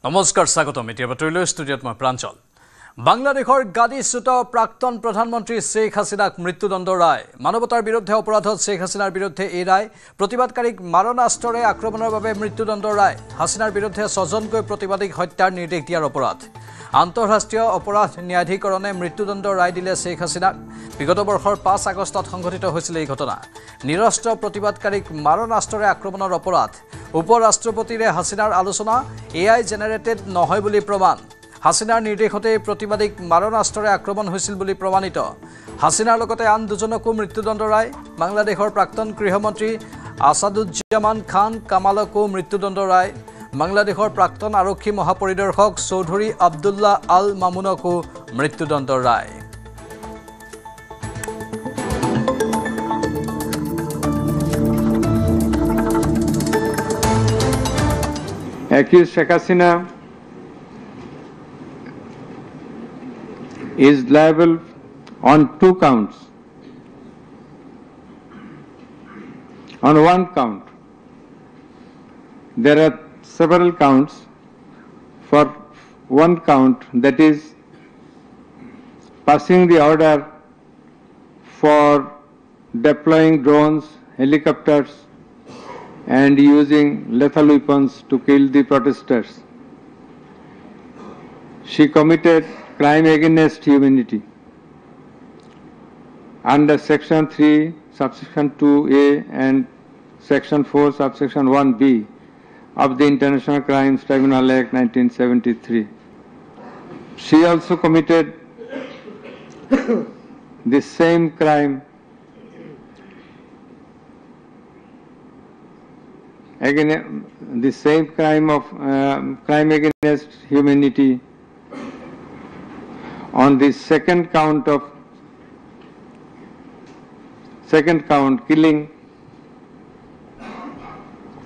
নমস্কাৰ স্বাগতম এতিয়া বাতৰিলৈ ষ্টুডিঅ'ত মই প্ৰাঞ্চল বাংলাদেশৰ গাদীচ্যুত প্ৰাক্তন প্ৰধানমন্ত্ৰী শেখ হাছিনাক মৃত্যুদণ্ড ৰায় মানৱতাৰ বিৰুদ্ধে অপৰাধত শেখ হাছিনাৰ বিৰুদ্ধে এই ৰায় প্ৰতিবাদকাৰীক মাৰণাস্ত্ৰৰে আক্ৰমণৰ বাবে মৃত্যুদণ্ড ৰায় হাছিনাৰ বিৰুদ্ধে ছজনকৈ প্ৰতিবাদীক হত্যাৰ নিৰ্দেশ দিয়াৰ অপৰাধ আন্তঃৰাষ্ট্ৰীয় অপৰাধ ন্যায়াধিকৰণে মৃত্যুদণ্ড ৰায় দিলে শেখ হাছিনাক বিগত বৰ্ষৰ 5 আগষ্টত সংঘটিত হৈছিল এই ঘটনা নিৰস্ত্ৰ প্ৰতিবাদকাৰীক মাৰণাস্ত্ৰৰে আক্ৰমণৰ অপৰাধ উপৰাষ্ট্ৰপতিৰে হাছিনাৰ আলোচনা এআই জেনেৰেটেড নহয় বুলি প্ৰমাণ হাছিনাৰ নিৰ্দেশতে প্ৰতিবাদীক মাৰণাস্ত্ৰৰে আক্ৰমণ হৈছিল বুলি প্ৰমাণিত হাছিনাৰ লগতে আন দুজনকো মৃত্যুদণ্ড ৰায় বাংলাদেশৰ প্ৰাক্তন গৃহমন্ত্ৰী আসাদুজ্জামান খান কামালকো মৃত্যুদণ্ড ৰায় বাংলাদেশৰ প্ৰাক্তন আৰক্ষী মহাপৰিদৰ্শক চৌধুৰী আব্দুল্লাহ আল মামুনকো মৃত্যুদণ্ড ৰায় Accused Sheikh Hasina is liable on 2 counts. On 1 count, there are several counts. For 1 count, that is passing the order for deploying drones, helicopters, and using lethal weapons to kill the protesters. She committed crime against humanity under Section 3, Subsection 2A and Section 4, Subsection 1B of the International Crimes Tribunal Act 1973. She also committed the same crime crime against humanity on the second count, killing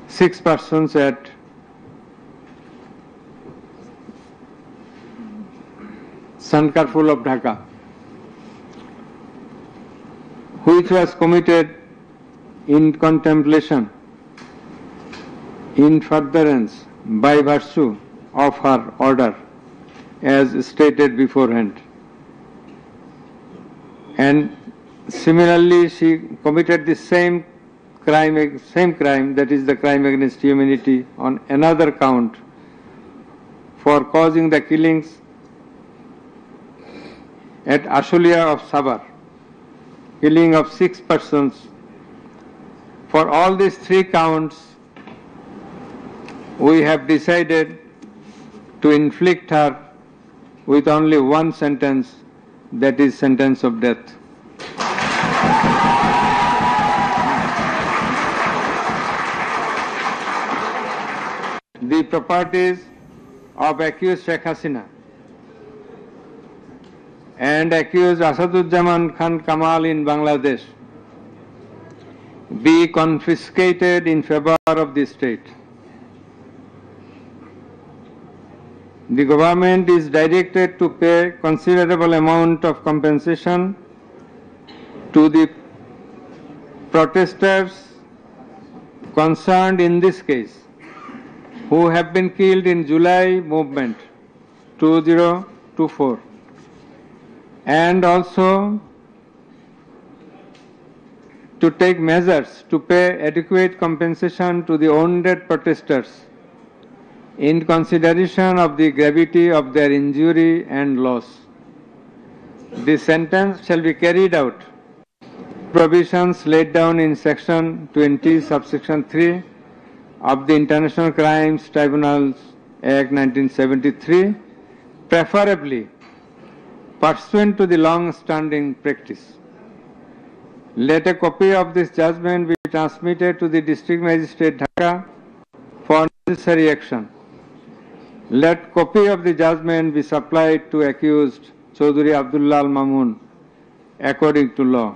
6 persons at Sankarpur of Dhaka, which was committed in contemplation, in furtherance by virtue of her order as stated beforehand. And similarly, she committed the same crime, that is the crime against humanity, on another count for causing the killings at Ashulia of Sabar, killing of 6 persons. For all these 3 counts, we have decided to inflict her with only 1 sentence, that is sentence of death. The properties of accused Sheikh Hasina and accused Asaduজ্জামান Khan Kamal in Bangladesh be confiscated in favor of the state. The government is directed to pay considerable amount of compensation to the protesters concerned in this case, who have been killed in July movement 2024, and also to take measures to pay adequate compensation to the wounded protesters in consideration of the gravity of their injury and loss. The sentence shall be carried out. Provisions laid down in Section 20, Subsection 3 of the International Crimes Tribunals Act 1973, preferably pursuant to the long-standing practice. Let a copy of this judgment be transmitted to the District Magistrate Dhaka for necessary action. Let copy of the judgment be supplied to accused Chaudhuri Abdullah Al Mamun according to law.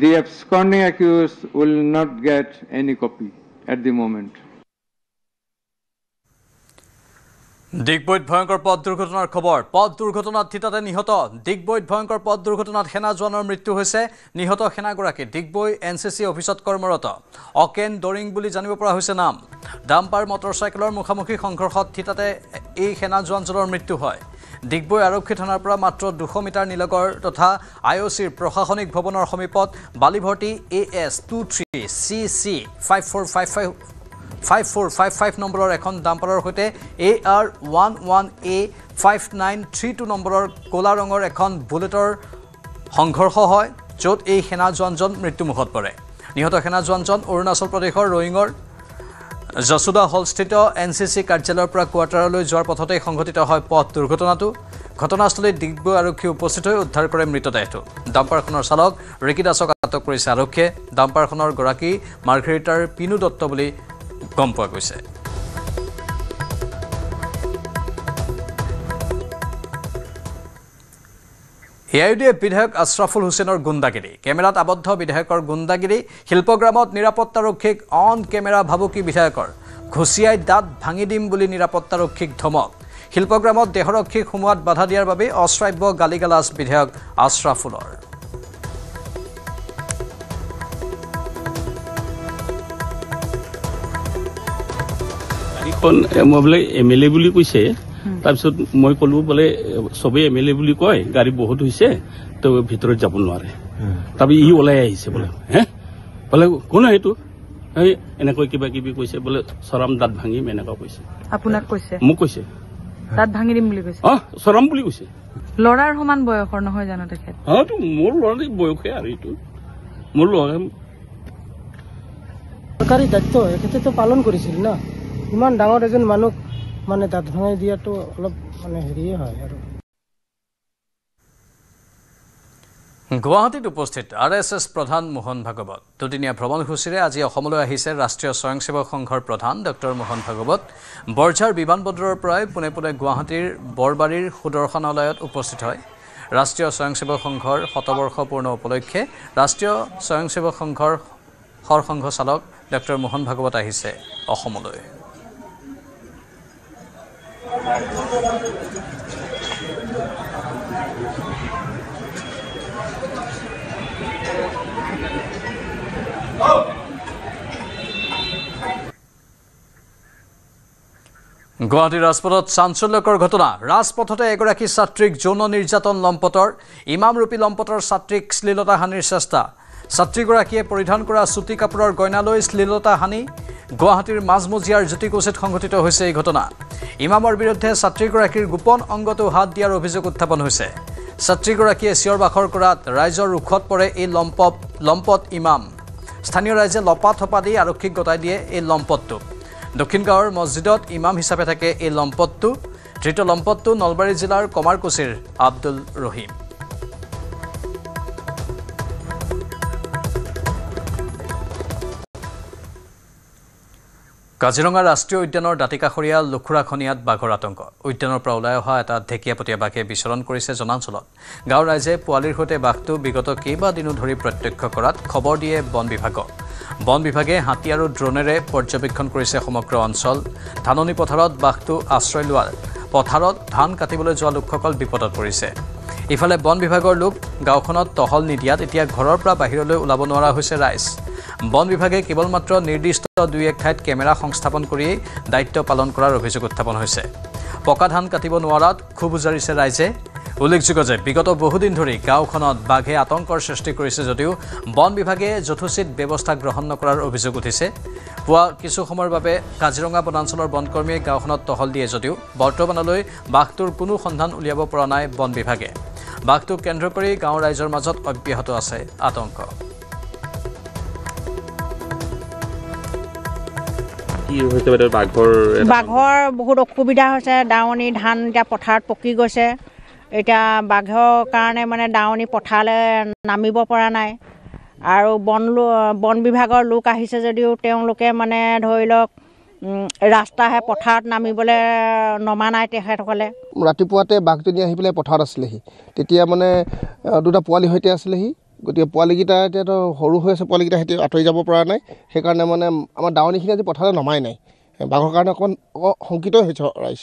The absconding accused will not get any copy at the moment. ডিগবৈত ভয়ঙ্কৰ পথ দুৰ্ঘটনাৰ খবৰ পথ দুৰ্ঘটনাত থিতাতে নিহত ডিগবৈত ভয়ঙ্কৰ পথ দুৰ্ঘটনাত সেনা জোৱানৰ মৃত্যু হৈছে নিহত সেনাগৰাকী ডিগবৈ এনচিচি অফিচত কৰ্মৰত অকেন ডৰিং বুলি জানিব পৰা হৈছে নাম ডাম্পাৰ মটৰচাইকেলৰ মুখামুখি সংঘৰ্ষত থিতাতে এই সেনা জোৱানজনৰ মৃত্যু হয় ডিগবৈ আৰক্ষী থানাৰ পৰা মাত্ৰ 200 মিটাৰ নিলগৰ তথা আইঅচিৰ প্ৰশাসনিক ভৱনৰ সমীপত বালিভৰ্তি AS 23 CC 5455 নম্বৰৰ এখন ডাম্পাৰৰ সৈতে AR 11A 5932 নম্বৰৰ কোলা ৰঙৰ এখন বুলেটৰ সংঘৰ্ষ হয় য'ত এই সেনা জোৱানজন মৃত্যুমুখত পৰে নিহত সেনা জোৱানজন অৰুণাচল প্ৰদেশৰ ৰোয়িঙৰ যশোদা হলস্থিত এনচিচি কাৰ্যালয়ৰ পৰা কোৱাৰ্টাৰলৈ যোৱাৰ পথতে সংঘটিত হয় পথ দুৰ্ঘটনাটো ঘটনাস্থলীত ডিগবৈ আৰক্ষী উপস্থিত হৈ উদ্ধাৰ কৰে মৃতদেহটো ডাম্পাৰখনৰ চালক ৰিকি দাসক আটক কৰিছে আৰক্ষীয়ে ডাম্পাৰখনৰ গৰাকী মাৰ্ঘেৰিটাৰ পিনু দত্ত বুলি গম পোৱা গৈছে এআইডিএফ বিধায়ক আশৰাফুল হুছেইনৰ গুণ্ডাগিৰি কেমেৰাত আবদ্ধ বিধায়কৰ গুণ্ডাগিৰি শিল্পগ্ৰামত নিৰাপত্তাৰক্ষীক অন কেমেৰা ভাবুকি বিধায়কৰ ঘুচিয়াই দাঁত ভাঙি দিম বুলি নিৰাপত্তাৰক্ষীক ধমক শিল্পগ্ৰামত দেহৰক্ষীক সোমোৱাত বাধা দিয়াৰ বাবে অশ্ৰাব্য গালিগালাজ বিধায়ক আশৰাফুলৰ মই বোলে MLA বুলি কৈছে তাৰপিছত মই ক'লো বোলে সবেই MLA বুলি কয় গাড়ী বহুত হৈছে তো ভিতৰত যাব নোৱাৰে তাৰপৰা ই ওলাই আহিছে বোলে বোলে কোন এইটো এনেকৈ কিবা কিবি কৈছে বোলে চৰাম দাঁত ভাঙিম এনেকুৱা কৈছে আপোনাক কৈছে মোক কৈছে দাঁত ভাঙি দিম বুলি কৈছে চৰাম বুলি কৈছে লৰাৰ সমান বয়সৰ নহয় জানো তেখেত তো মোৰ ল'ৰাৰ বয়সে আৰু এইটো মোৰ ল'ৰা চৰকাৰী দায়িত্ব এখেতেতো পালন কৰিছিল না ইমান ডাঙৰ এজন মানুহ মানে দাঁত ভাঙাই দিয়াটো অলপ মানে হেৰিয়ে হয় আৰু গুৱাহাটীত উপস্থিত RSS প্ৰধান মোহন ভাগৱত দুদিনীয়া ভ্ৰমণসূচীৰে আজি অসমলৈ আহিছে ৰাষ্ট্ৰীয় স্বয়ংসেৱক সংঘৰ প্ৰধান ডক্টৰ মোহন ভাগৱত বৰঝাৰ বিমানবন্দৰৰ পৰাই পোনে পোনে গুৱাহাটীৰ বৰবাৰীৰ সুদৰ্শনালয়ত উপস্থিত হয় ৰাষ্ট্ৰীয় স্বয়ংসেৱক সংঘৰ শতবৰ্ষ পূৰ্ণ উপলক্ষে ৰাষ্ট্ৰীয় স্বয়ংসেৱক সংঘৰ সৰসংঘ চালক ডক্টৰ মোহন ভাগৱত আহিছে অসমলৈ গুৱাহাটীৰ ৰাজপথত চাঞ্চল্যকৰ ঘটনা ৰাজপথতে এগৰাকী ছাত্ৰীক যৌন নিৰ্যাতন লম্পটৰ ইমামৰূপী লম্পটৰ ছাত্ৰীক শ্লীলতা হানিৰ চেষ্টা ছাত্ৰীগৰাকীয়ে পৰিধান কৰা চুটি কাপোৰৰ গইনালৈ শ্লীলতা হানি গুৱাহাটীৰ মাজমজিয়াৰ জ্যোতিকুচিত সংঘটিত হৈছে এই ঘটনা ইমামৰ বিৰুদ্ধে ছাত্ৰীগৰাকীৰ গোপন অংগটো হাত দিয়াৰ অভিযোগ উত্থাপন হৈছে ছাত্ৰীগৰাকীয়ে চিঞৰ বাখৰ কৰাত ৰাইজৰ ৰুখত পৰে এই লম্পট ইমাম স্থানীয় ৰাইজে লপা থপা দি আৰক্ষীক গতাই দিয়ে এই লম্পটটো দক্ষিণ গাঁৱৰ মছজিদত ইমাম হিচাপে থাকে এই লম্পটটো ধৃত লম্পটটো নলবাৰী জিলাৰ কমাৰকুছিৰ আব্দুল ৰহিম কাজিৰঙা ৰাষ্ট্ৰীয় উদ্যানৰ দাঁতিকাষৰীয়া লুখুৰাখনিয়াত বাঘৰ আতংক উদ্যানৰ পৰা ওলাই অহা এটা ঢেকীয়াপতীয়া বাঘে বিচৰণ কৰিছে জনাঞ্চলত গাঁৱৰ ৰাইজে পোৱালিৰ সৈতে বাঘটো বিগত কেইবাদিনো ধৰি প্ৰত্যক্ষ কৰাত খবৰ দিয়ে বন বিভাগে হাতী আৰু ড্ৰোনেৰে পৰ্যবেক্ষণ কৰিছে সমগ্ৰ অঞ্চল ধাননি পথাৰত বাঘটো আশ্ৰয় লোৱাৰ পথাৰত ধান কাটিবলৈ যোৱা লোকসকল বিপদত পৰিছে ইফালে বন বিভাগৰ লোক গাঁওখনত টহল নিদিয়াত এতিয়া ঘৰৰ পৰা বাহিৰলৈ ওলাব নোৱাৰা হৈছে ৰাইজ বন বিভাগে কেৱল মাত্ৰ নিৰ্দিষ্ট 2-1 ঠাইত কেমেৰা সংস্থাপন কৰি দায়িত্ব পালন কৰাৰ অভিযোগ উত্থাপন হৈছে পকা ধান কাটিব নোৱাৰাত ক্ষোভ উজাৰিছে ৰাইজে উল্লেখযোগ্য যে বিগত বহুদিন ধৰি গাঁওখনত বাঘে আতংকৰ সৃষ্টি কৰিছে যদিও বন বিভাগে যথোচিত ব্যৱস্থা গ্ৰহণ নকৰাৰ অভিযোগ উঠিছে পুৱা কিছু সময়ৰ বাবে কাজিৰঙা বনাঞ্চলৰ বনকৰ্মীয়ে গাঁওখনত টহল দিয়ে যদিও বৰ্তমানলৈ বাঘটোৰ কোনো সন্ধান উলিয়াব পৰা নাই বন বিভাগে বাঘটোক কেন্দ্ৰ কৰি গাঁৱৰ ৰাইজৰ মাজত অব্যাহত আছে আতংক বাঘৰ বহুত অসুবিধা হৈছে দাৱনী ধান এতিয়া পথাৰত পকি গৈছে এতিয়া বাঘৰ কাৰণে মানে দাৱনী পথাৰলৈ নামিব পৰা নাই আৰু বন বিভাগৰ লোক আহিছে যদিও তেওঁলোকে মানে ধৰি লওক ৰাস্তাহে পথাৰত নামিবলৈ নমা নাই তেখেতসকলে ৰাতিপুৱাতে বাঘজনী আহি পেলাই পথাৰত আছিলেহি তেতিয়া মানে দুটা পোৱালি সৈতে আছিলেহি গতিকে পোৱালিকেইটা এতিয়াতো সৰু হৈ আছে পোৱালিকেইটা সিহঁতে আঁতৰি যাব পৰা নাই সেইকাৰণে মানে আমাৰ দাৱনীখিনি আজি পথাৰলৈ নমাই নাই বাঘৰ কাৰণে অকণমান শংকিত হৈছে ৰাইজ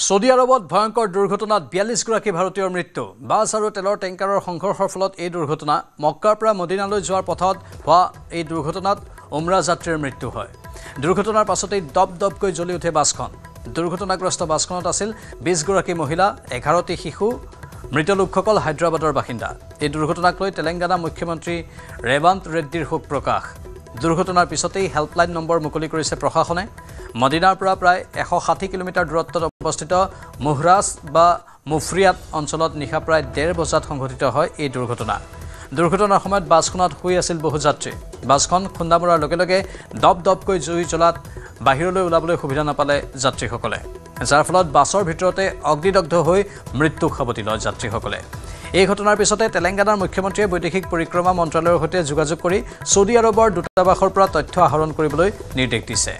সৌদি আৰবত ভয়ংকৰ দুৰ্ঘটনাত 42গৰাকী ভাৰতীয়ৰ মৃত্যু বাছ আৰু তেলৰ টেংকাৰৰ সংঘৰ্ষৰ ফলত এই দুৰ্ঘটনা মক্কাৰ পৰা মদিনালৈ যোৱাৰ পথত হোৱা এই দুৰ্ঘটনাত উমৰা যাত্ৰীৰ মৃত্যু হয় দুৰ্ঘটনাৰ পাছতেই দপদপকৈ জ্বলি উঠে বাছখন দুৰ্ঘটনাগ্ৰস্ত বাছখনত আছিল 20গৰাকী মহিলা 11টি শিশু মৃত লোকসকল হায়দৰাবাদৰ বাসিন্দা এই দুৰ্ঘটনাক লৈ তেলেংগানা মুখ্যমন্ত্ৰী ৰেৱান্ত ৰেড্ডিৰ শোক প্ৰকাশ দুৰ্ঘটনাৰ পিছতেই হেল্পলাইন নম্বৰ মুকলি কৰিছে প্ৰশাসনে মদিনাৰ পৰা প্ৰায় 160 কিলোমিটাৰ দূৰত্বত অৱস্থিত মুহৰাজ বা মুফৰিয়াত অঞ্চলত নিশা প্ৰায় 1:30 বজাত সংঘটিত হয় এই দুৰ্ঘটনাৰ সময়ত বাছখনত শুই আছিল বহু যাত্ৰী বাছখন খুন্দা মৰাৰ লগে লগে দপদপকৈ জুই জ্বলাত বাহিৰলৈ ওলাবলৈ সুবিধা নাপালে যাত্ৰীসকলে যাৰ ফলত বাছৰ ভিতৰতে অগ্নিদগ্ধ হৈ মৃত্যু সাৱটি লয় যাত্ৰীসকলে এই ঘটনাৰ পিছতে তেলেংগানাৰ মুখ্যমন্ত্ৰীয়ে বৈদেশিক পৰিক্ৰমা মন্ত্ৰালয়ৰ সৈতে যোগাযোগ কৰি সৌদি আৰবৰ দূতাবাসৰ পৰা তথ্য আহৰণ কৰিবলৈ নিৰ্দেশ দিছে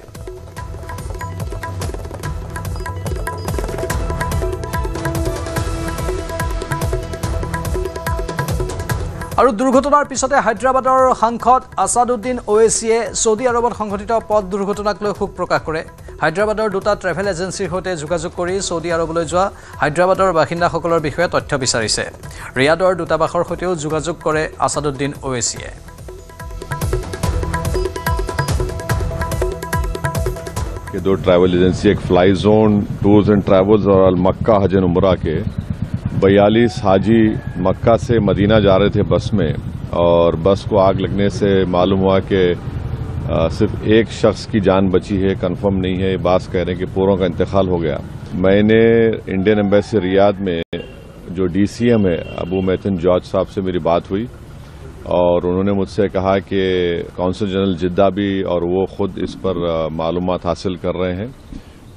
আৰু দুৰ্ঘটনাৰ পিছতে হায়দৰাবাদৰ সাংসদ আছাদুদ্দিন ওৱেইছিয়ে সৌদি আৰবত সংঘটিত পথ দুৰ্ঘটনাক লৈ শোক প্ৰকাশ কৰে হায়দৰাবাদৰ দুটা ট্ৰেভেল এজেন্সিৰ সৈতে যোগাযোগ কৰি সৌদি আৰবলৈ যোৱা হায়দৰাবাদৰ বাসিন্দাসকলৰ বিষয়ে তথ্য বিচাৰিছে ৰিয়াদৰ দূতাবাসৰ সৈতেও যোগাযোগ কৰে আছাদুদ্দিন ওৱেইছিয়ে कि 2 ट्रैवल एजेंसी एक fly zone tours and travels और अल मक्का हज एंड उमरा के 42 हाजी मक्का से मदीना जा रहे थे बस में और बस को आग लगने से मालूम हुआ कि सिर्फ एक शख्स की जान बची है कंफर्म नहीं है बास कह रहे हैं कि पूरों का इंतकाल हो गया मैंने इंडियन एम्बेसी रियाद में जो DCM है अबू मैथन जॉर्ज साहब से मेरी बात हुई और उन्होंने मुझसे कहा कि कौंसल जनरल जिद्दा भी और वो खुद इस पर मालूमात हासिल कर रहे हैं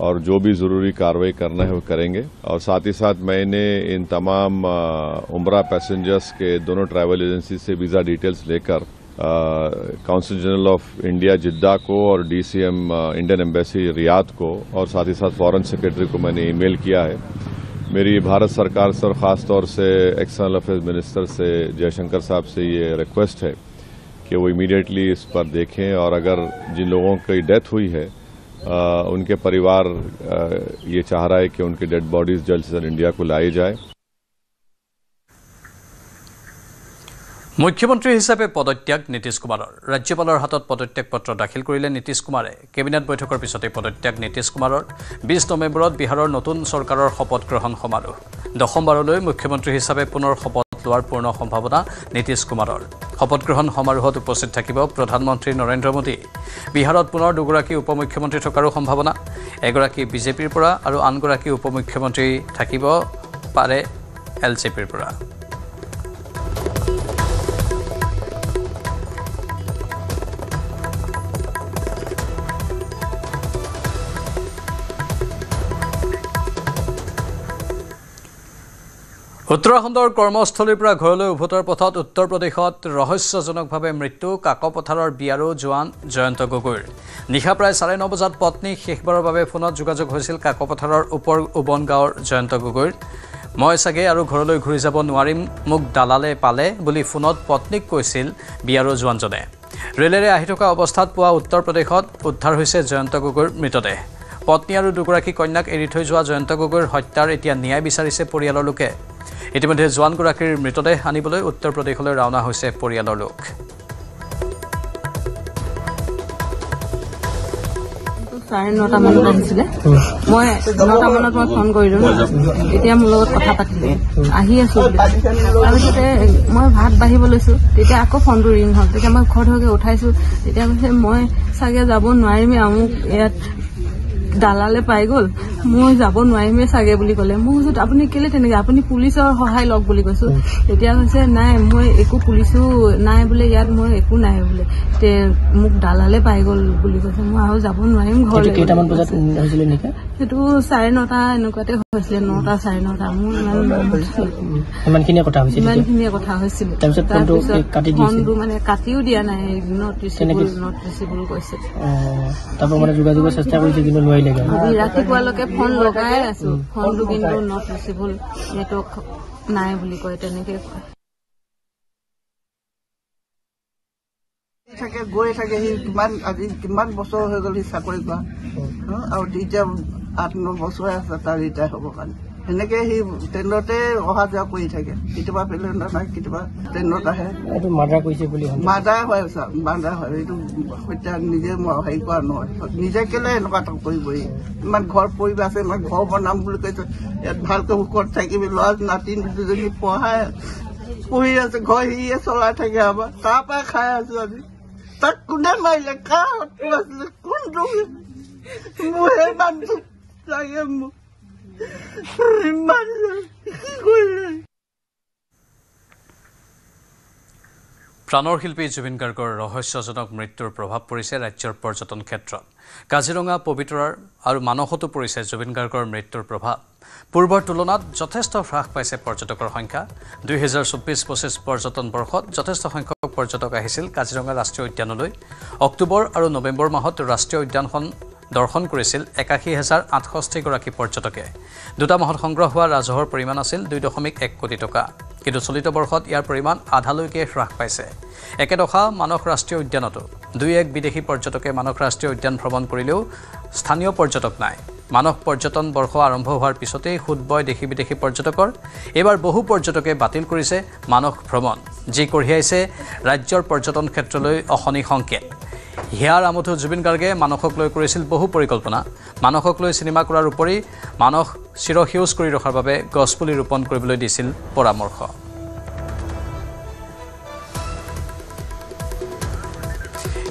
और जो भी ज़रूरी कार्रवाई करना है वो करेंगे और साथ ही साथ मैंने इन तमाम उमरा पैसेंजर्स के दोनों ट्रैवल एजेंसी से वीज़ा डिटेल्स लेकर कौंसल जनरल ऑफ इंडिया जिद्दा को और DCM इंडियन एम्बेसी रियाद को और साथ ही साथ फॉरेन सेक्रेटरी को मैंने ईमेल किया है मेरी भारत सरकार से और ख़ास तौर से एक्सटर्नल अफेयर्स मिनिस्टर से जयशंकर साहब से ये रिक्वेस्ट है कि वो इमीडिएटली इस पर देखें और अगर जिन लोगों की डेथ हुई है उनके परिवार ये चाह रहा है कि उनकी डेड बॉडीज जल्द से जल्द इंडिया को लाई जाए मुख्यमंत्री हिसापे पदत्याग नीतीश कुमाৰৰ राज्यपाলৰ হাতত পদত্যাগ পত্ৰ দাখিল কৰিলে নীতিশ কুমাৰে কেবিনেট বৈঠকৰ পিছতে পদত্যাগ নীতিশ কুমাৰৰ 20 নৱেম্বৰত বিহাৰৰ নতুন চৰকাৰৰ শপত গ্ৰহণ সমাৰোহ দশমবাৰলৈ মুখ্যমন্ত্ৰী হিচাপে পুনৰ শপত লোৱাৰ পূৰ্ণ সম্ভাৱনা নীতিশ কুমাৰৰ শপত গ্ৰহণ সমাৰোহত উপস্থিত থাকিব প্ৰধানমন্ত্ৰী নৰেন্দ্ৰ মোদী বিহাৰত পুনৰ দুগৰাকী উপমুখ্যমন্ত্ৰী থকাৰো সম্ভাৱনা এগৰাকী বিজেপিৰ পৰা আৰু আনগৰাকী উপমুখ্যমন্ত্ৰী থাকিব পাৰে LJPৰ পৰা উত্তৰাখণ্ডৰ কৰ্মস্থলীৰ পৰা ঘৰলৈ উভতাৰ পথত উত্তৰ প্ৰদেশত ৰহস্যজনকভাৱে মৃত্যু কাকপথাৰৰ বিয়াৰো জোৱান জয়ন্ত গগৈৰ নিশা প্ৰায় 9:30 বজাত পত্নী শেষবাৰৰ বাবে ফোনত যোগাযোগ হৈছিল কাকপথাৰৰ ওপৰ উবন গাঁৱৰ জয়ন্ত গগৈৰ মই সাগে আৰু ঘৰলৈ ঘূৰি যাব নোৱাৰিম মোক দালালে পালে বুলি ফোনত পত্নীক কৈছিল বিয়াৰো জোৱানজনে ৰেলেৰে আহি থকা অৱস্থাত পোৱা উত্তৰ প্ৰদেশত উদ্ধাৰ হৈছে জয়ন্ত গগৈৰ মৃতদেহ পত্নী আৰু দুগৰাকী কন্যাক এৰি থৈ যোৱা জয়ন্ত গগৈৰ হত্যাৰ এতিয়া ন্যায় বিচাৰিছে পৰিয়ালৰ লোকে ইতিমধ্যে জোৱানগৰাকীৰ মৃতদেহ আনিবলৈ উত্তৰ প্ৰদেশলৈ ৰাওনা হৈছে পৰিয়ালৰ লোক চাৰে 9টা মানত আহিছিলে মই 9টা মানত মই ফোন কৰিলোঁ তেতিয়া মোৰ লগত কথা পাতিলে আহি আছোঁ তাৰপিছতে মই ভাত বাঢ়িব লৈছোঁ তেতিয়া আকৌ ফোনটো ৰিং হ'ল তেতিয়া মই খৰধৰকৈ উঠাইছোঁ তেতিয়া কৈছে মই চাগে যাব নোৱাৰিমেই আমুক ইয়াত দালালে পাই গ'ল মই যাব নোৱাৰিমেই চাগে বুলি ক'লে মই কৈছোঁ আপুনি কেলে তেনেকৈ আপুনি পুলিচৰ সহায় লওক বুলি কৈছোঁ তেতিয়া কৈছে নাই মই একো পুলিচো নাই বোলে ইয়াত মই একো নাই বোলে তে মোক দালালে পাই গ'ল বুলি কৈছে মই আৰু যাব নোৱাৰিম ঘৰলৈ কেইটামান বজাত হৈছিলে নেকি সেইটো 9:30 এনেকুৱাতে হৈছিলে 9টা 9:30 মোৰ ইমানখিনিয়ে কথা হৈছিলে তাৰপিছত ফোনটো মানে কাটিও দিয়া নাই নট ৰিচিভেবল কৈছে তাৰপৰা মানে যোগাযোগৰ চেষ্টা কৰিছে কিন্তু নোৱাৰিলে আজি ৰাতিপুৱালৈকে ফোন লগাই আছো ফোনটো কিন্তু নট ৰিচিভেবল নেটৱৰ্ক নাই বুলি কয় তেনেকৈ কয় থাকে গৈ থাকে সি কিমান বছৰ হৈ গ'ল সি চাকৰি কৰা আৰু এতিয়া 8-9 বছৰ আছে তাৰ ৰিটায়াৰ হ'বৰ কাৰণে সেনেকে সি ট্ৰেইনতে অহা যোৱা কৰি থাকে কেতিয়াবা প্লেনত আহে কেতিয়াবা ট্ৰেইনত আহে এইটো মাৰ্ডাৰ কৰিছে বুলি মাৰ্ডাৰ হয় ছাৰ মাৰ্ডাৰ হয় এইটো হত্যা নিজে হেৰি কৰা নহয় নিজে কেলে এনেকুৱা কৰিবহি ইমান ঘৰ পৰিব আছে ইমান ঘৰ বনাম বুলি কৈছে ইয়াত ভালকৈ সুখত থাকিবি ল'ৰা নাতি দুজনী পঢ়ি আছে ঘৰ সিয়ে চলাই থাকে আমাৰ তাৰ পৰাই খাই আছো আমি তাক কোনে মাৰিলে কাৰ শত্ৰু আছিলে কোনটো মোৰ সেই মানুহটো লাগে মোক ইমান কি কৰিলে প্ৰাণৰ শিল্পী জুবিন গাৰ্গৰ ৰহস্যজনক মৃত্যুৰ প্ৰভাৱ পৰিছে ৰাজ্যৰ পৰ্যটন ক্ষেত্ৰত কাজিৰঙা পবিতৰাৰ আৰু মানসতো পৰিছে জুবিন গাৰ্গৰ মৃত্যুৰ প্ৰভাৱ পূৰ্বৰ তুলনাত যথেষ্ট হ্ৰাস পাইছে পৰ্যটকৰ সংখ্যা 2024-25 পৰ্যটন বৰ্ষত যথেষ্ট সংখ্যক পৰ্যটক আহিছিল কাজিৰঙা ৰাষ্ট্ৰীয় উদ্যানলৈ অক্টোবৰ আৰু নৱেম্বৰ মাহত ৰাষ্ট্ৰীয় উদ্যানখন দৰ্শন কৰিছিল 81,860 গৰাকী পৰ্যটকে দুটা মাহত সংগ্ৰহ হোৱা ৰাজহৰ পৰিমাণ আছিল 2.1 কোটি টকা কিন্তু চলিত বৰ্ষত ইয়াৰ পৰিমাণ আধালৈকে হ্ৰাস পাইছে একেদশা মানস ৰাষ্ট্ৰীয় উদ্যানতো 2-1 বিদেশী পৰ্যটকে মানস ৰাষ্ট্ৰীয় উদ্যান ভ্ৰমণ কৰিলেও স্থানীয় পৰ্যটক নাই মানস পৰ্যটন বৰ্ষ আৰম্ভ হোৱাৰ পিছতেই সুদবয় দেশী বিদেশী পৰ্যটকৰ এবাৰ বহু পৰ্যটকে বাতিল কৰিছে মানস ভ্ৰমণ যি কঢ়িয়াইছে ৰাজ্যৰ পৰ্যটন ক্ষেত্ৰলৈ অশনি সংকেত হিয়াৰ আমঠু জুবিন গাৰ্গে মানসক লৈ কৰিছিল বহু পৰিকল্পনা মানসক লৈ চিনেমা কৰাৰ উপৰি মানস চিৰসেউজ কৰি ৰখাৰ বাবে গছপুলি ৰোপণ কৰিবলৈ দিছিল পৰামৰ্শ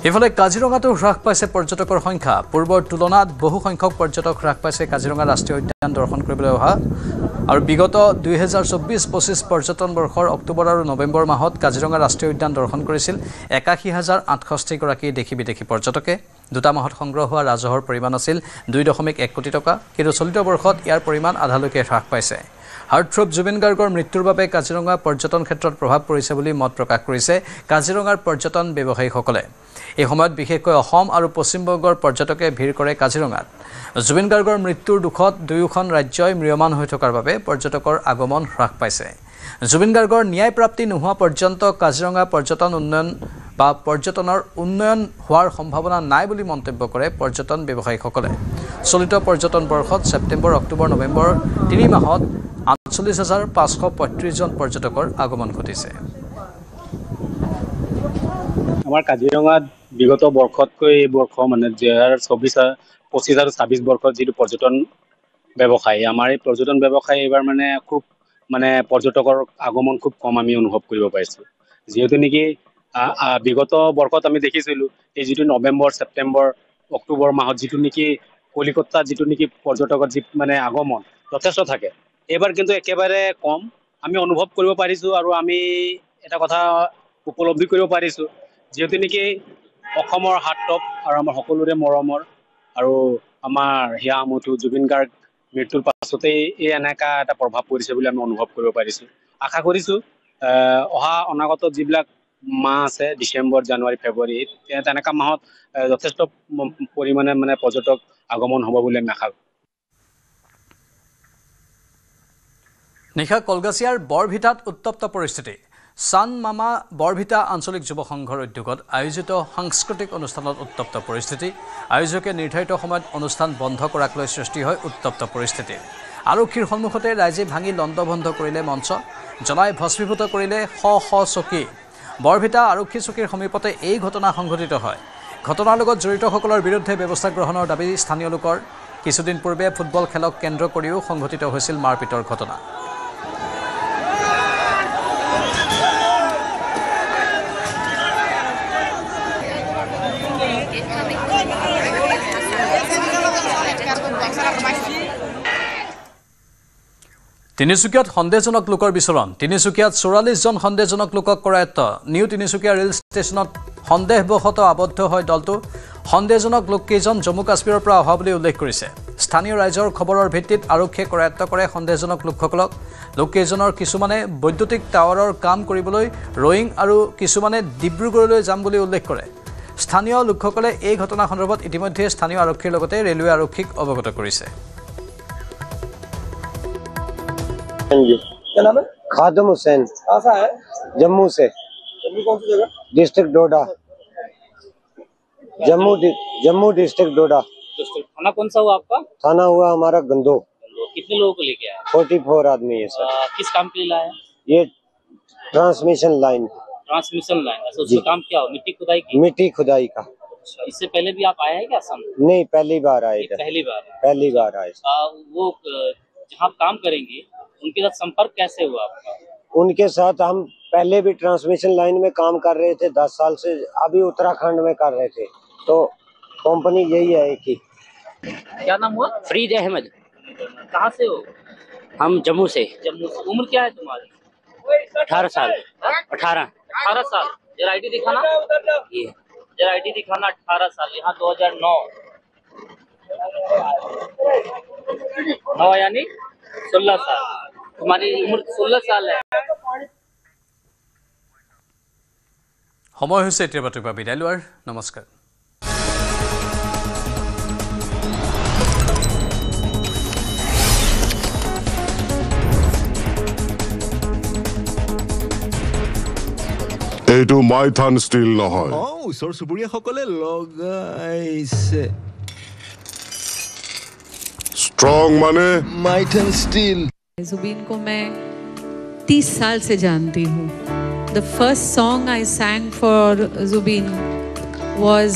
ইফালে কাজিৰঙাতো হ্ৰাস পাইছে পৰ্যটকৰ সংখ্যা পূৰ্বৰ তুলনাত বহু সংখ্যক পৰ্যটক হ্ৰাস পাইছে কাজিৰঙা ৰাষ্ট্ৰীয় উদ্যান দৰ্শন কৰিবলৈ অহা আৰু বিগত 2024-25 পৰ্যটন বৰ্ষৰ অক্টোবৰ আৰু নৱেম্বৰ মাহত কাজিৰঙা ৰাষ্ট্ৰীয় উদ্যান দৰ্শন কৰিছিল 81,860 গৰাকী দেশী বিদেশী পৰ্যটকে দুটা মাহত সংগ্ৰহ হোৱা ৰাজহৰ পৰিমাণ আছিল 2.1 কোটি টকা কিন্তু চলিত বৰ্ষত ইয়াৰ পৰিমাণ আধালৈকে হ্ৰাস পাইছে হাৰ্টথ্ৰব জুবিন গাৰ্গৰ মৃত্যুৰ বাবে কাজিৰঙা পৰ্যটন ক্ষেত্ৰত প্ৰভাৱ পৰিছে বুলি মত প্ৰকাশ কৰিছে কাজিৰঙাৰ পৰ্যটন ব্যৱসায়ীসকলে এই সময়ত বিশেষকৈ অসম আৰু পশ্চিমবংগৰ পৰ্যটকে ভিৰ কৰে কাজিৰঙাত জুবিন গাৰ্গৰ মৃত্যুৰ দুখত দুয়োখন ৰাজ্যই ম্ৰিয়মান হৈ থকাৰ বাবে পৰ্যটকৰ আগমন হ্ৰাস পাইছে জুবিন গাৰ্গৰ ন্যায় প্ৰাপ্তি নোহোৱা পৰ্যন্ত কাজিৰঙা পৰ্যটন উন্নয়ন বা পৰ্যটনৰ উন্নয়ন হোৱাৰ সম্ভাৱনা নাই বুলি মন্তব্য কৰে পৰ্যটন ব্যৱসায়ীসকলে চলিত পৰ্যটন বৰ্ষত ছেপ্টেম্বৰ অক্টোবৰ নৱেম্বৰ 3 মাহত 48,535 জন পৰ্যটকৰ আগমন ঘটিছে আমাৰ কাজিৰঙাত বিগত বৰ্ষতকৈ এই বৰ্ষ মানে 2024-25 আৰু 26 বৰ্ষত যিটো পৰ্যটন ব্যৱসায় আমাৰ এই পৰ্যটন ব্যৱসায় এইবাৰ মানে খুব মানে পৰ্যটকৰ আগমন খুব কম আমি অনুভৱ কৰিব পাৰিছো যেহেতু নেকি বিগত বৰ্ষত আমি দেখিছিলোঁ এই যিটো নৱেম্বৰ ছেপ্টেম্বৰ অক্টোবৰ মাহত যিটো নেকি কলিকতা যিটো নেকি পৰ্যটকৰ যি মানে আগমন যথেষ্ট থাকে এইবাৰ কিন্তু একেবাৰে কম আমি অনুভৱ কৰিব পাৰিছো আৰু আমি এটা কথা উপলব্ধি কৰিব পাৰিছো যেহেতু নেকি অসমৰ হাৰ্টথ্ৰব আৰু আমাৰ সকলোৰে মৰমৰ আৰু আমাৰ হিয়া আমঠু জুবিন গাৰ্গ মৃত্যুৰ পাছতেই এই এনেকা এটা প্ৰভাৱ পৰিছে বুলি আমি অনুভৱ কৰিব পাৰিছো আশা কৰিছো অহা অনাগত যিবিলাক মাহ আছে ডিচেম্বৰ জানুৱাৰী ফেব্ৰুৱাৰী তেনেকা মাহত যথেষ্ট পৰিমাণে মানে পৰ্যটক আগমন হ'ব বুলি আমি আশা কৰোঁ নিশা কলগাছিয়াৰ বৰভিটাত উত্তপ্ত পৰিস্থিতি সান মামা বৰভিটা আঞ্চলিক যুৱ সংঘৰ উদ্যোগত আয়োজিত সাংস্কৃতিক অনুষ্ঠানত উত্তপ্ত পৰিস্থিতি আয়োজকে নিৰ্ধাৰিত সময়ত অনুষ্ঠান বন্ধ কৰাক লৈ সৃষ্টি হয় উত্তপ্ত পৰিস্থিতি আৰক্ষীৰ সন্মুখতে ৰাইজে ভাঙি লণ্ডভণ্ড কৰিলে মঞ্চ জ্বলাই ভস্মীভূত কৰিলে শ চকী বৰভিটা আৰক্ষী চকীৰ সমীপতে এই ঘটনা সংঘটিত হয় ঘটনাৰ লগত জড়িতসকলৰ বিৰুদ্ধে ব্যৱস্থা গ্ৰহণৰ দাবী স্থানীয় লোকৰ কিছুদিন পূৰ্বে ফুটবল খেলক কেন্দ্ৰ কৰিও সংঘটিত হৈছিল মাৰপিটৰ ঘটনা তিনিচুকীয়াত সন্দেহজনক লোকৰ বিচৰণ তিনিচুকীয়াত 44 জন সন্দেহজনক লোকক কৰায়ত্ব নিউ তিনিচুকীয়া ৰেল ষ্টেচনত সন্দেহবশত আবদ্ধ হয় দলটো সন্দেহজনক লোককেইজন জম্মু কাশ্মীৰৰ পৰা অহা বুলি উল্লেখ কৰিছে স্থানীয় ৰাইজৰ খবৰৰ ভিত্তিত আৰক্ষীয়ে কৰায়ত্ব কৰে সন্দেহজনক লোকসকলক লোককেইজনৰ কিছুমানে বৈদ্যুতিক টাৱাৰৰ কাম কৰিবলৈ ৰয়িং আৰু কিছুমানে ডিব্ৰুগড়লৈ যাম বুলি উল্লেখ কৰে স্থানীয় লোকসকলে এই ঘটনা সন্দৰ্ভত ইতিমধ্যে স্থানীয় আৰক্ষীৰ লগতে ৰেলৱে আৰক্ষীক অৱগত কৰিছে क्या नाम है? खादम हुसैन। कहाँ से है? जम्मू से। जम्मू कौन सी जगह? डिस्ट्रिक्ट डोडा। जम्मू डिस्ट्रिक्ट डोडा। थाना कौन सा हुआ आपका? थाना हुआ हमारा गंदो। कितने लोगों को लेके आया? 44 आदमी है सर। किस काम के लिए लाया? ये ट्रांसमिशन लाइन। Transmission line. अच्छा, उसका काम क्या हो? मिट्टी खुदाई की? मिट्टी खुदाई का। अच्छा, इससे पहले भी आप आए हैं क्या असम? नहीं, पहली बार आए। पहली बार? पहली बार आए। वो जहाँ काम करेंगे उनके साथ संपर्क कैसे हुआ आपका? उनके साथ हम पहले भी ट्रांसमिशन लाइन में काम कर रहे थे 10 साल से, अभी उत्तराखंड में कर रहे थे, तो कंपनी यही है एक ही। क्या नाम हुआ? फरीद अहमद। कहाँ से हो? हम जम्मू से। जम्मू से। उम्र क्या है तुम्हारी? 18 साल। 18 साल। जरा आईडी दिखाना। ये जरा आईडी दिखाना। 18 साल। यहाँ 2009 9 यानी 16 साल। तुम्हारी उम्र 16 साल है। সময় হৈছে এতিয়া বাতৰিৰ পৰা বিদায় লোৱাৰ। নমস্কাৰ। এইটো মাইথান ষ্টিল নহয়। ওচৰ চুবুৰীয়াসকলে লগাইছে। স্ট্রং মানে माइथन स्टील। जुबीन को मैं 30 साल से जानती हूँ। The first song I sang for Zubeen was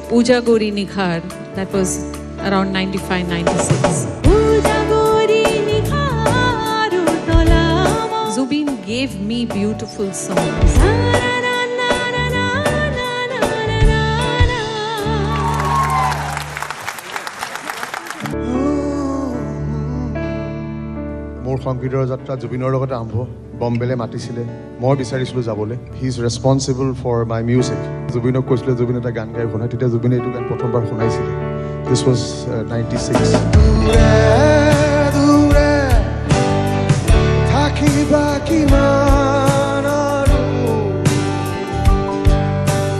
Pooja Gori Nikhar. That was around 95-96. Zubeen gave me beautiful songs. মোৰ সংগীতৰ যাত্ৰা জুবিনৰ লগতে আৰম্ভ। বম্বেলে মাতিছিলে, মই বিচাৰিছিলোঁ যাবলৈ। He is responsible for my music. জুবিনক কৈছিলে জুবিন এটা গান গাই শুনাই, তেতিয়া জুবিনে এইটো গান প্ৰথমবাৰ শুনাইছিলে। দিছ ৱাজ 96। থাকিবা কিমান আৰু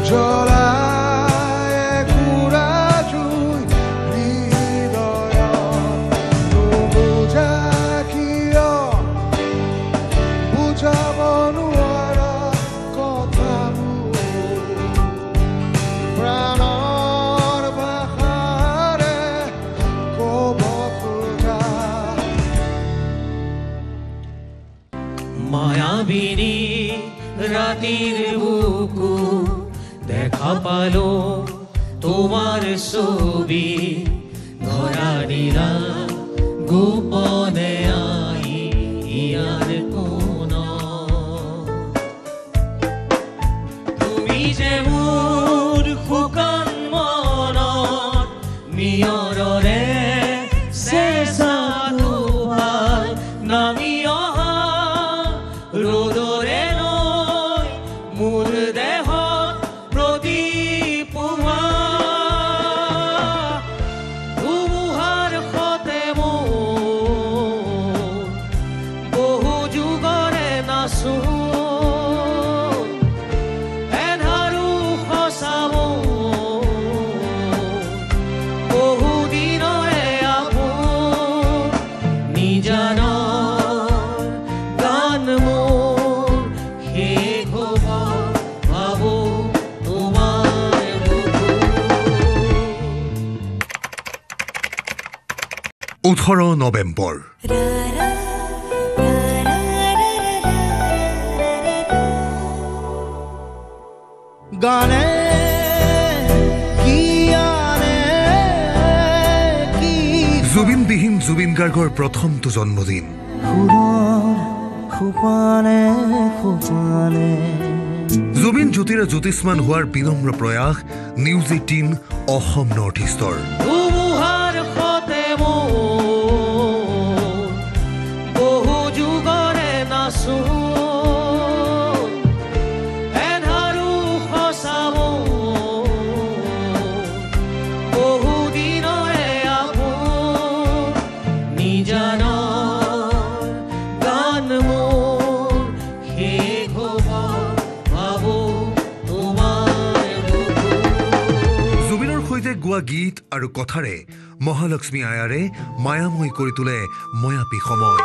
জ্বলাই ঘূৰা জুই হৃদয়ত নুবুজা কিয় বুজাব নোৱাৰা কথাবোৰ প্ৰাণৰ ভাষাৰে ক'ব খোজা। মায়াবিনী রাতের বুকু দেখা পালো তোমার ছবি ধরা দিলা গোপনে আই ইয়ার কোন তুমি যে মোর শুকান মনত নিয়ৰৰে চেঁচা দুৱাৰ নামি অহা ৰ'দৰে নৈ মোৰ দেহত প্ৰতিপুৱা ধুমুহাৰ সতে মোৰ বহু যুগৰে নাচো এন্ধাৰো সঁচাব বহু দিনৰে আপোন নিজানৰ গান মোৰ শেষ হ'ব ভাবো তোমাৰ বুকু। 18 নৱেম্বৰ গানে কি আনে কি জুবিনবিহীন জুবিন গাৰ্গৰ প্ৰথমটো জন্মদিন। খুপানে খুপানে জুবিন জ্যোতিৰে জ্যোতিষ্মান হোৱাৰ বিনম্ৰ প্ৰয়াস নিউজ 18 অসম নৰ্থ ইষ্টৰ। ধুমুহাৰ সতে মোৰ বহু যুগৰে নাচো এন্ধাৰো সঁচাব বহু দিনৰে আপোন নিজানৰ গান মোৰ শেষ হ'ব ভাবো তোমাৰ বুকু। জুবিনৰ সৈতে গোৱা গীত আৰু কথাৰে মহালক্ষ্মী আয়াৰে মায়াময় কৰি তোলে ময়াপী সময়।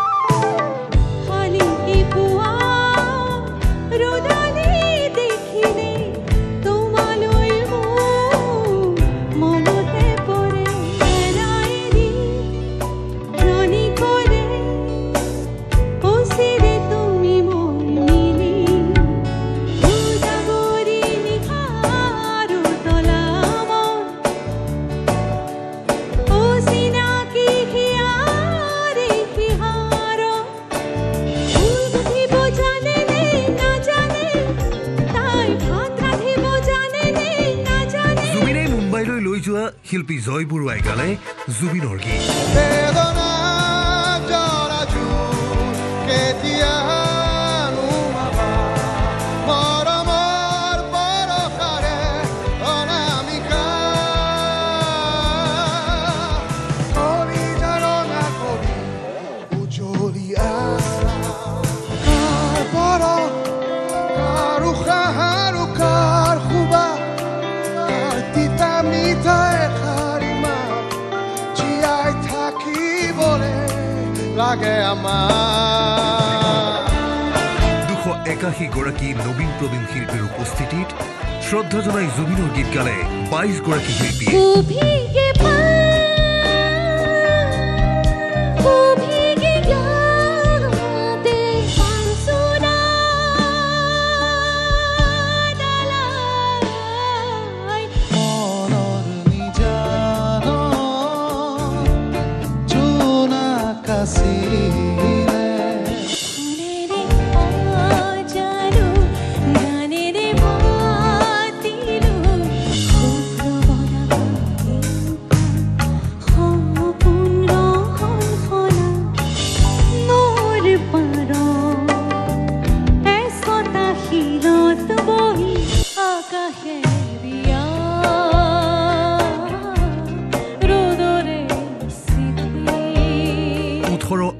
শিল্পী জয় বৰুৱাই গালে জুবিনৰ গীত লাগে আমাৰ 281 গৰাকী নবীন প্ৰবীণ শিল্পীৰ উপস্থিতিত শ্ৰদ্ধা জনাই জুবিনৰ গীত গালে 22 গৰাকী শিল্পী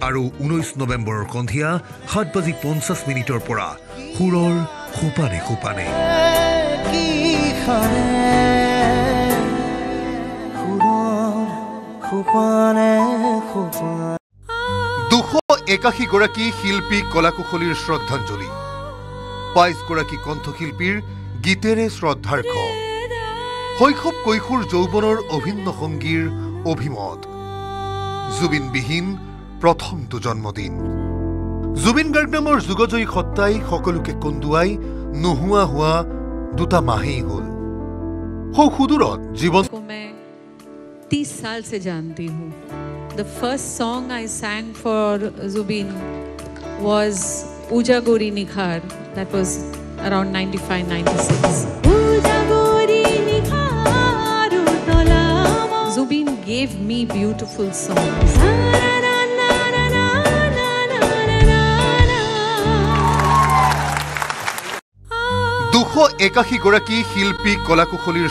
আৰু 19 নৱেম্বৰৰ সন্ধিয়া 7:50 পৰা সুৰৰ খোপানে খোপানে 281 গৰাকী শিল্পী কলাকুশলীৰ শ্ৰদ্ধাঞ্জলি 22 গৰাকী কণ্ঠশিল্পীৰ গীতেৰে শ্ৰদ্ধাৰ্ঘ শৈশৱ কৈশোৰ যৌৱনৰ অভিন্ন সংগীৰ অভিমত জুবিনবিহীন প্ৰথমটো জন্মদিন জুবিন গাৰ্গ নামৰ যুগজয়ী সত্তাই সকলোকে কন্দুৱাই নোহোৱা হোৱা দুটা মাহেই হ'ল সুদূৰত জীৱন 30 साल से जानती हूँ The first song I sang for Zubin was Uja Gori Nikhar. That was around 95-96. Zubin gave me beautiful songs. 281 গৰাকী শিল্পী কলাকুশলীৰ